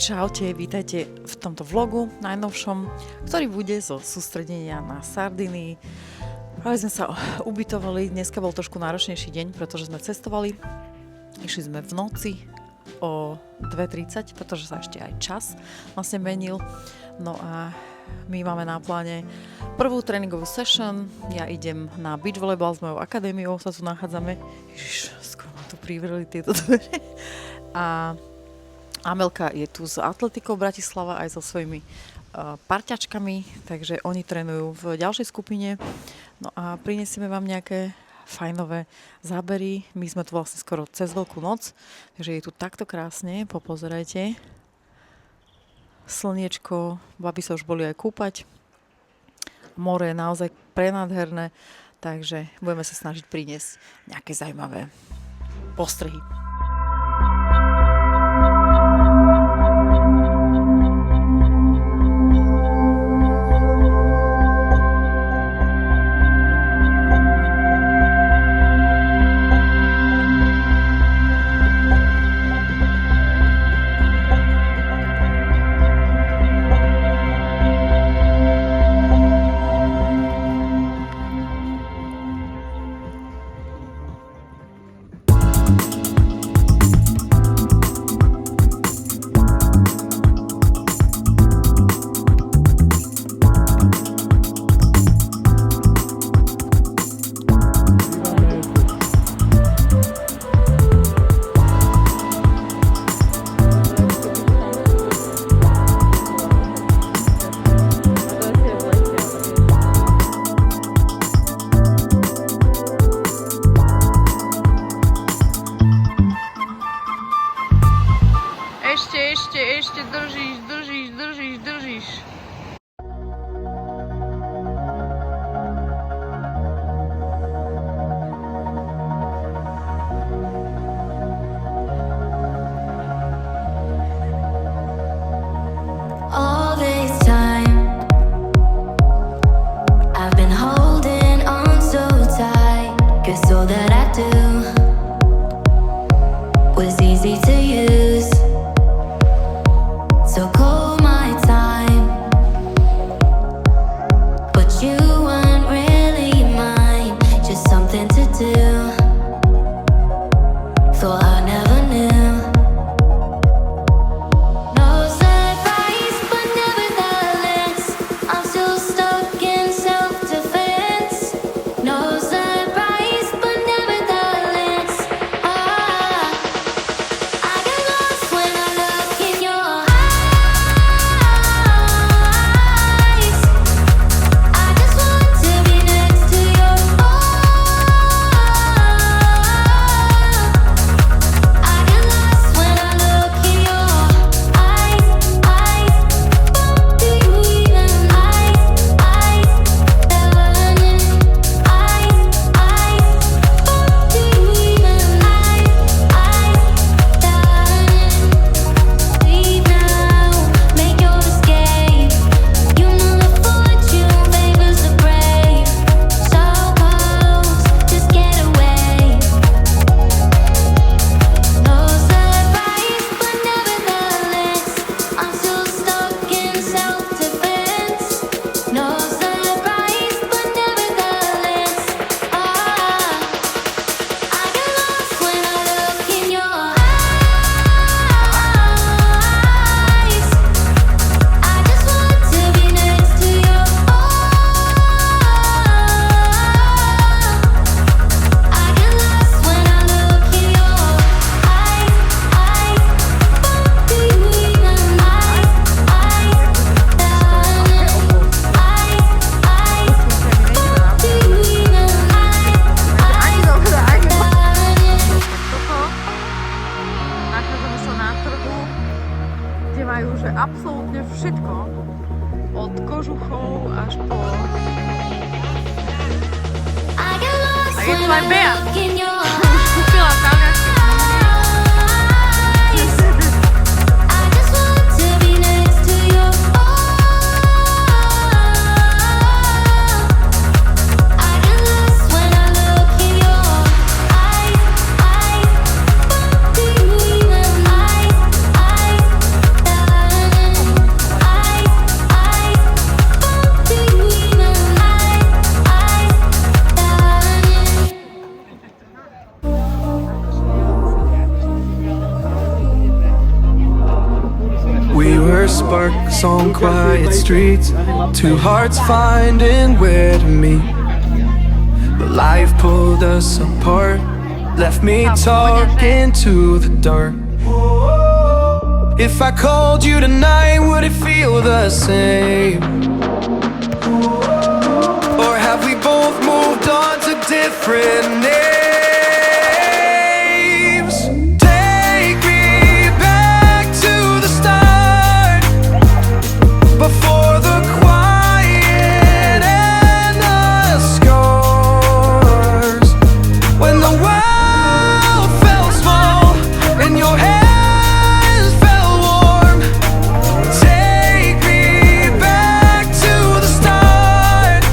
Čaute, vítajte v tomto vlogu najnovšom, ktorý bude zo sústredenia na Sardinii. Práve sme sa ubytovali, dneska bol trošku náročnejší deň, pretože sme cestovali. Išli sme v noci o 2:30, pretože sa ešte aj čas vlastne menil. No a my máme na pláne prvú tréningovú session. Ja idem na beach volleyball s mojou akadémiou, sa tu nachádzame. Ježiš, skoro ma tu privreli tieto dvere. A Amelka je tu s Atletikou Bratislava aj so svojimi parťačkami, takže oni trénujú v ďalšej skupine. No a prinesieme vám nejaké fajnové zábery. My sme tu vlastne skoro cez Veľkú noc, takže je tu takto krásne, popozerajte. Slniečko, baby sa už boli aj kúpať. More je naozaj prenádherné, takže budeme sa snažiť priniesť nejaké zaujímavé postrehy. Ešte držíš. All this time I've been holding on so tight, 'cause all that I do was easy to use. So call my time, but you weren't really mine, just something to do. Thought I never knew. No surprise, but nevertheless, I'm still stuck in self-defense. No surprise, but nevertheless, I get lost when I look in your eyes. I just want to be next to your I get lost when I look in your eyes. Do you even Leave now, make your escape. You know the fortune favors the brave. So close, just get away. No surprise, but nevertheless, I'm still stuck in self-defense. No surprise, but nevertheless, I get lost when I look in your eyes. I just want to be next to your I get lost when I look in your eyes. Do you even Nachádzame sa na trhu, kde majú že absolútne všetko. Od kožuchov až po... I get lost A je tu when aj I Bea. look in your Už kúpila talianske eyes. I just want to be next to your I get lost when I look in your eyes. Do you even sparks on quiet streets, two hearts finding where to meet. But life pulled us apart, left me talking to the dark. If I called you tonight, would it feel the same? Or have we both moved on to different names? Take me back to the start, before the quiet and the scars. When the world felt small and your hands felt warm. Take me back to the start,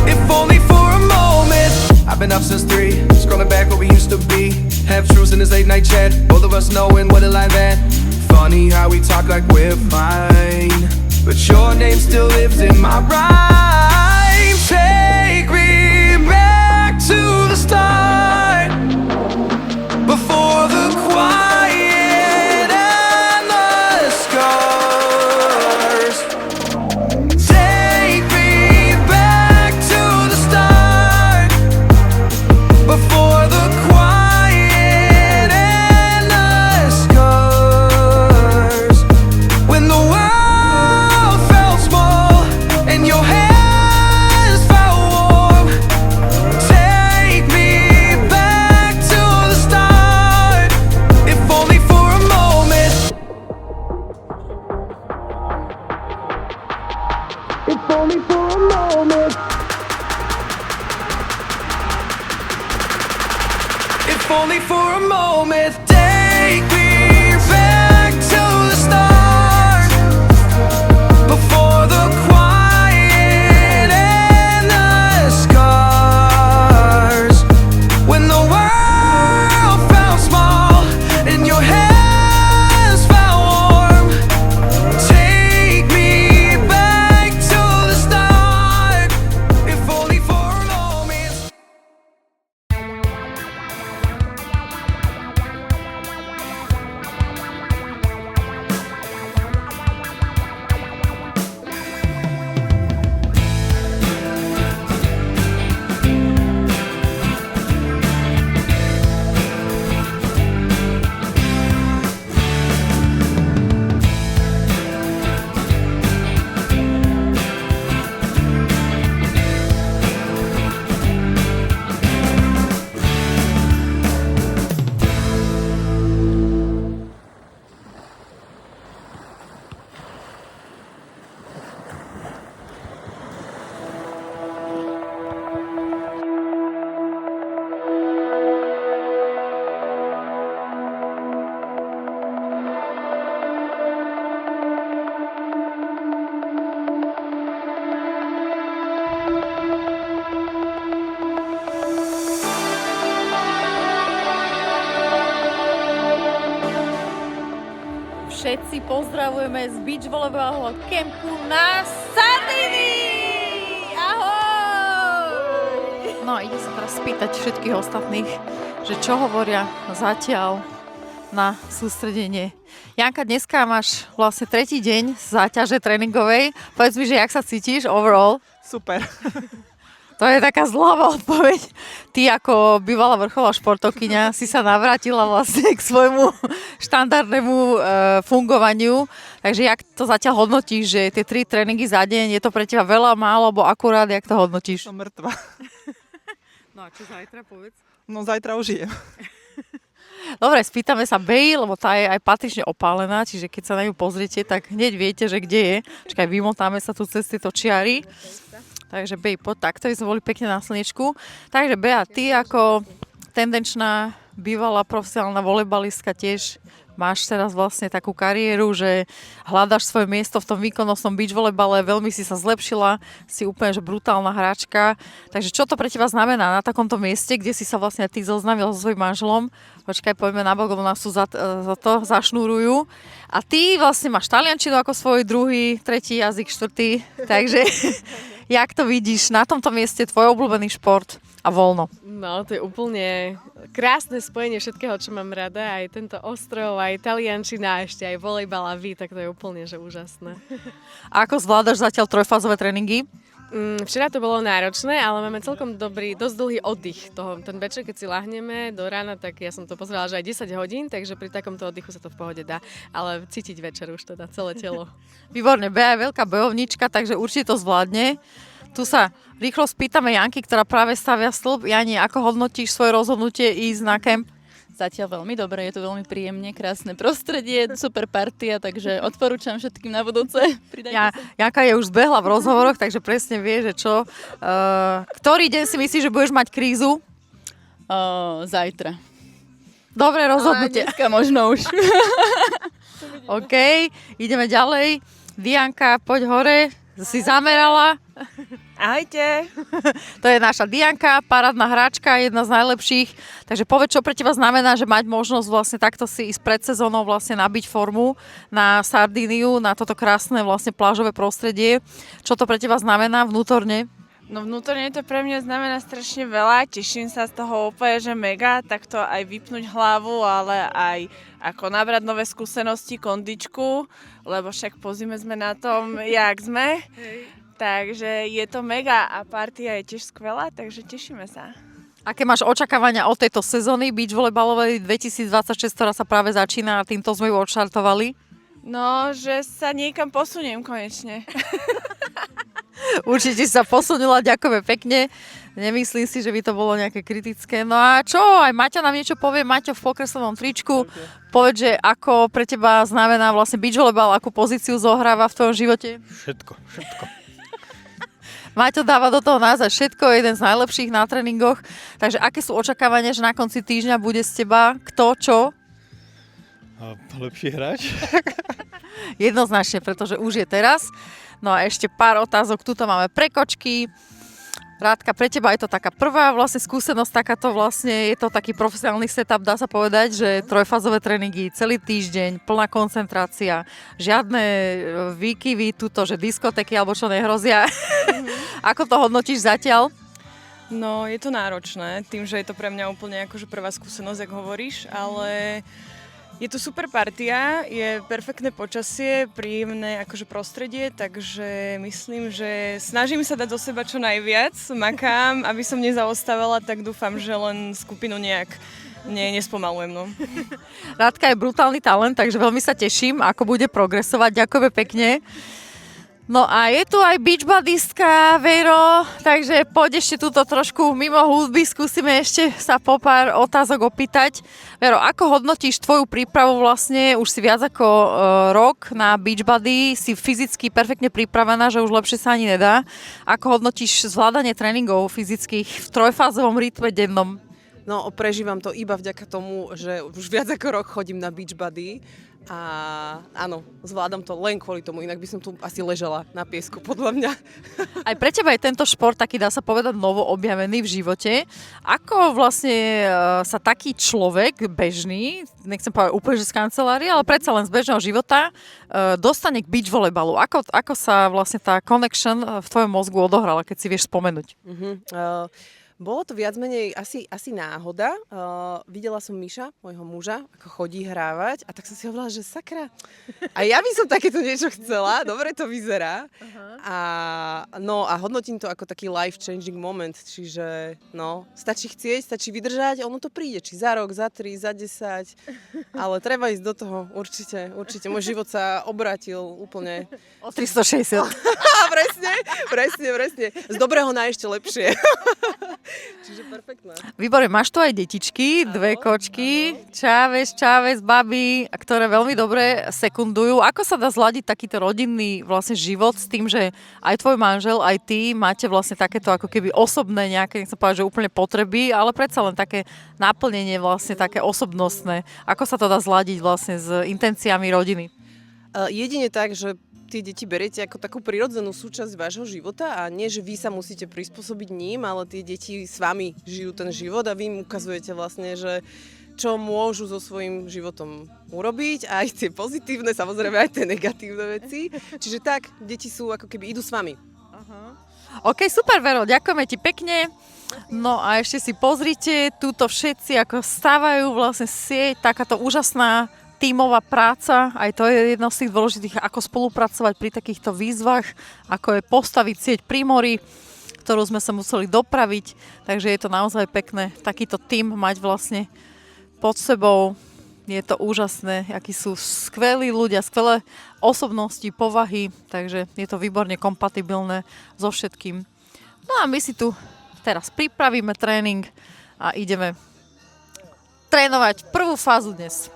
if only for a moment. I've been up since 3, scrolling back what we used to be. Half truths in this late night chat, both of us knowing what a lie that. Funny how we talk like we're fine, but your name still lives in my rhyme. Take me back to the start, before the quiet and the scars. Take me back to the start, before the quiet and the scars. When the world felt small and your hands felt warm. Take me back to the start, if only for a moment. If only for a moment. If only for a moment. Take me back to the start, before the quiet and the scars. When the world felt small and your hands felt warm. Take me back to the start, if only for a moment. Všetci pozdravujeme z beach volejbalového kempu na Sardinii! Ahoj! No a ide sa teraz spýtať všetkých ostatných, že čo hovoria zatiaľ na sústredenie. Janka, dneska máš vlastne tretí deň záťaže tréningovej. Povedz mi, že jak sa cítiš overall? Super. To je taká zľavá odpoveď. Ty ako bývalá vrcholová športovkyňa si sa navrátila vlastne k svojmu štandardnému fungovaniu. Takže jak to zatiaľ hodnotíš, že tie 3 tréningy za deň, je to pre teba veľa, málo, alebo akurát, jak to hodnotíš? Som mŕtva. No a čo zajtra, povedz? No zajtra už jem. Dobre, spýtame sa Bey, lebo tá je aj patrične opálená, čiže keď sa na ňu pozriete, tak hneď viete, že kde je. Čakaj, vymotáme sa tu cez tieto čiary. Takže Bey, poď takto, sme boli pekne na slnečku. Takže Bea, ty ako tendenčná bývalá profesionálna volejbalistka tiež máš teraz vlastne takú kariéru, že hľadaš svoje miesto v tom výkonnostnom beach volejbale, veľmi si sa zlepšila, si úplne že brutálna hráčka. Takže čo to pre teba znamená na takomto mieste, kde si sa vlastne ty zoznámila so svojím manželom? Počkaj, poďme na bok, lebo nás tu za to zašnúrujú. A ty vlastne máš taliančinu ako svoj druhý, tretí jazyk, štvrtý. Takže jak to vidíš na tomto mieste, tvoj obľúbený šport? a voľno. No, to je úplne krásne spojenie všetkého, čo mám rada. Aj tento ostrov, aj taliančina, ešte aj volejbal a vy, tak to je úplne že úžasné. A ako zvládaš zatiaľ trojfázové tréningy? Včera to bolo náročné, ale máme celkom dosť dlhý oddych. Ten večer, keď si lahneme do rána, tak ja som to pozerala, že aj 10 hodín, takže pri takomto oddychu sa to v pohode dá. Ale cítiť večer už teda, celé telo. Výborne, Bea je veľká bojovnička, takže určite to zvládne. Tu sa rýchlo spýtame Janky, ktorá práve stavia stĺp. Jani, ako hodnotíš svoje rozhodnutie ísť na kemp? Zatiaľ veľmi dobre, je to veľmi príjemne, krásne prostredie, super partia, takže odporúčam všetkým na budúce. Janka je už zbehla v rozhovoroch, takže presne vie, že čo. Ktorý deň si myslíš, že budeš mať krízu? Zajtra. Dobre rozhodnutie. Dneska možno už. OK, ideme ďalej. Dianka, poď hore. Si zamerala. Ahojte. To je naša Dianka, parádna hráčka, jedna z najlepších. Takže povedz, čo pre teba znamená, že mať možnosť vlastne takto si ísť pred sezónou vlastne nabiť formu na Sardíniu, na toto krásne vlastne plážové prostredie. Čo to pre teba znamená vnútorne? No vnútorne to pre mňa znamená strašne veľa, teším sa z toho úplne, že mega, takto aj vypnúť hlavu, ale aj ako nabrať nové skúsenosti, kondičku, lebo však po zime sme na tom, jak sme. Takže je to mega a partia je tiež skvelá, takže tešíme sa. Aké máš očakávania od tejto sezóny beach volejbalovej 2026, ktorá sa práve začína a týmto sme ju odštartovali? No, že sa niekam posuniem konečne. Určite si sa posunula, ďakujeme pekne. Nemyslím si, že by to bolo nejaké kritické. No a čo, aj Maťa nám niečo povie. Maťo v pokreslenom tričku. Povedz, že ako pre teba znamená vlastne beach volejbal, akú pozíciu zohráva v tvojom živote? Všetko. Maťo dáva do toho naozaj všetko, jeden z najlepších na tréningoch. Takže aké sú očakávania, že na konci týždňa bude z teba kto, čo? Lepší hráč. Jednoznačne, pretože už je teraz. No a ešte pár otázok. Tuto máme pre kočky. Rádka, pre teba je to taká prvá vlastne skúsenosť, takáto vlastne je to taký profesionálny setup, dá sa povedať, že trojfázové tréningy, celý týždeň, plná koncentrácia, žiadne výkyvy, tuto, že diskotéky alebo čo nehrozia. Ako to hodnotíš zatiaľ? No, je to náročné, tým, že je to pre mňa úplne akože prvá skúsenosť, ako hovoríš, ale je to super partia, je perfektné počasie, príjemné akože prostredie, takže myslím, že snažím sa dať do seba čo najviac, makám, aby som nezaostávala, tak dúfam, že len skupinu nejak nespomalujem. No. Rádka je brutálny talent, takže veľmi sa teším, ako bude progresovať. Ďakujeme pekne. No a je tu aj beachbudistka Vero, takže poď ešte túto trošku mimo hudby, skúsime ešte sa po pár otázok opýtať. Vero, ako hodnotíš tvoju prípravu vlastne, už si viac ako rok na beachbody, si fyzicky perfektne pripravená, že už lepšie sa ani nedá. Ako hodnotíš zvládanie tréningov fyzických v trojfázovom rytme dennom? No, prežívam to iba vďaka tomu, že už viac ako rok chodím na Beachbody a áno, zvládam to len kvôli tomu, inak by som tu asi ležala na piesku, podľa mňa. Aj pre teba je tento šport taký, dá sa povedať, novo objavený v živote. Ako vlastne sa taký človek bežný, nechcem povedať úplne, že z kancelárie, ale predsa len z bežného života, dostane k beach volejbalu? Ako sa vlastne tá connection v tvojom mozgu odohrala, keď si vieš spomenúť? Bolo to viac menej asi náhoda. Videla som Miša, môjho muža, ako chodí hrávať a tak som si hovorila, že sakra. A ja by som takéto niečo chcela, dobre to vyzerá. A hodnotím to ako taký life-changing moment, čiže stačí chcieť, stačí vydržať, ono to príde, či za rok, za 3, za 10, ale treba ísť do toho, určite. Môj život sa obrátil úplne. O 360. Presne. Z dobrého na ešte lepšie. Čiže perfektné. Výborne, máš tu aj detičky, dve kočky, Čávez, babi, ktoré veľmi dobre sekundujú. Ako sa dá zladiť takýto rodinný vlastne život s tým, že aj tvoj manžel, aj ty máte vlastne takéto ako keby osobné nejaké, nechcem povedať, že úplne potreby, ale predsa len také naplnenie vlastne také osobnostné. Ako sa to dá zladiť vlastne s intenciami rodiny? Jedine tak, že tie deti beriete ako takú prirodzenú súčasť vášho života a nie, že vy sa musíte prispôsobiť ním, ale tie deti s vami žijú ten život a vy im ukazujete vlastne, že čo môžu so svojím životom urobiť, aj tie pozitívne, samozrejme aj tie negatívne veci. Čiže tak, deti sú ako keby idú s vami. OK, super, Vero, ďakujeme ti pekne. No a ešte si pozrite, túto všetci ako stávajú vlastne sieť, takáto úžasná tímová práca, aj to je jedno z tých dôležitých, ako spolupracovať pri takýchto výzvach, ako je postaviť sieť pri mori, ktorú sme sa museli dopraviť, takže je to naozaj pekné, takýto tím mať vlastne pod sebou, je to úžasné, akí sú skvelí ľudia, skvelé osobnosti, povahy, takže je to výborne kompatibilné so všetkým. No a my si tu teraz pripravíme tréning a ideme trénovať prvú fázu dnes.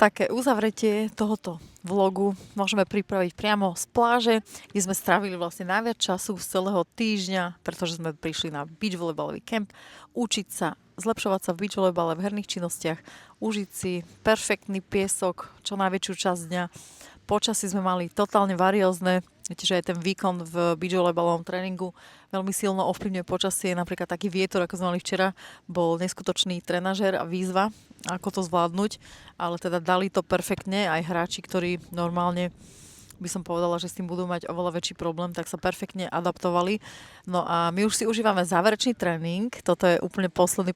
Také uzavretie tohoto vlogu môžeme pripraviť priamo z pláže, kde sme strávili vlastne najviac času z celého týždňa, pretože sme prišli na beach volejbalový kemp, učiť sa, zlepšovať sa v beach volejbale, v herných činnostiach, užiť si perfektný piesok, čo najväčšiu časť dňa. Počasí sme mali totálne variózne, viete, že aj ten výkon v beach volejbalovom tréningu veľmi silno ovplyvňuje počasie, napríklad taký vietor, ako sme mali včera, bol neskutočný trenažér a výzva, ako to zvládnuť, ale teda dali to perfektne, aj hráči, ktorí normálne by som povedala, že s tým budú mať oveľa väčší problém, tak sa perfektne adaptovali. No a my už si užívame záverečný tréning, toto je úplne posledný